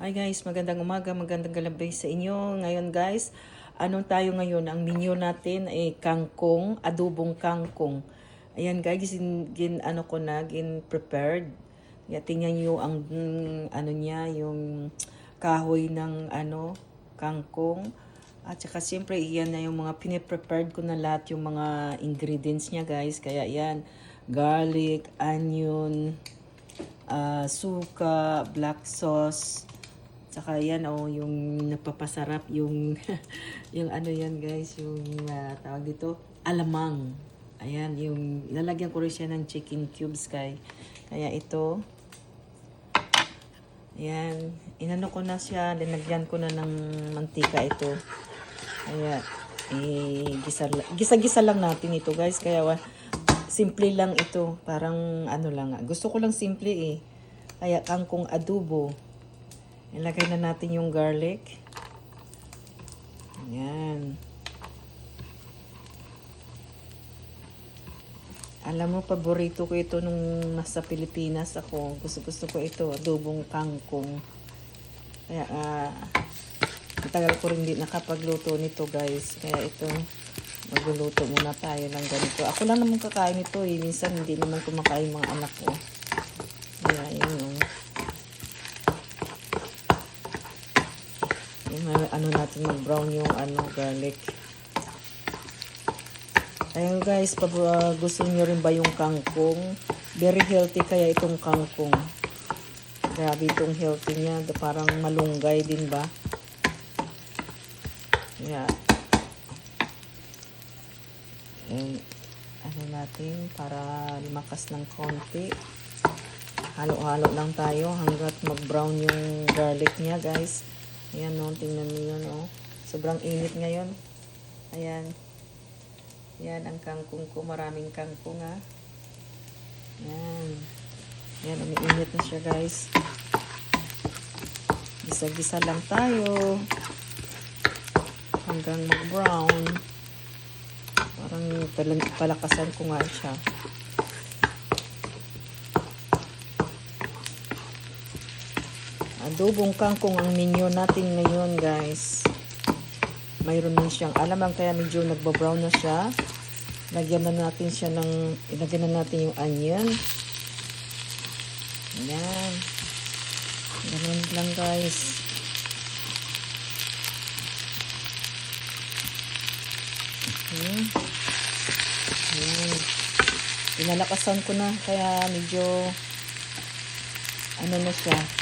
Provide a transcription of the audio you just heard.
Hi guys, magandang umaga, magandang gabi sa inyo. Ngayon guys, anong tayo ngayon? Ang menu natin ay kangkong, adobong kangkong. Ayan guys, ano ko na, prepared. Tingnan niyo ang ano niya, yung kahoy ng kangkong. At saka siyempre, iyan na yung mga piniprepared ko na lahat, yung mga ingredients niya guys. Kaya yan, garlic, onion, suka, black sauce, saka yan yung napapasarap yung yung ano yan guys, yung tawag dito, alamang. Ayan, yung ilalagyan ko rin siya ng chicken cubes kaya ito. Ayan, inano ko na siya, linagyan ko na ng mantika ito. Kaya gisa-gisa lang natin ito guys, kaya simple lang ito, parang ano lang. Gusto ko lang simple Kaya kangkong adobo. Ilagay na natin yung garlic. Ayan. Alam mo, paborito ko ito nung nasa Pilipinas ako. Gusto ko ito, adobong kangkong. Kaya, matagal ko rin din nakapagluto nito guys. Kaya ito, magluluto muna tayo ng ganito. Ako lang naman kakain ito Minsan hindi naman kumakain mga anak ko. Kaya yun natin mag-brown yung garlic. Ayun guys, pag gusto niyo rin ba yung kangkong, very healthy kaya itong kangkong. Grabe itong healthy niya, parang malunggay din ba? Yeah. Natin para lumakas ng konti. Halo-halo lang tayo hanggat mag-brown yung garlic niya guys. Ayan tingnan niyo yun Sobrang init ngayon. Ayan. Yan ang kangkong ko. Maraming kangkong Ayan. Ayan, umiinit na siya guys. Gisa-gisa lang tayo hanggang mag-brown. Parang palakasan ko nga siya. Adobong kangkong ang menu natin ngayon guys. Mayroon din siyang alamang, kaya medyo nagba-brown na siya. Ilagyan na natin yung onion. Ayan. Ganun lang guys. Ayan. Pinalakasan ko na, kaya medyo ano na siya.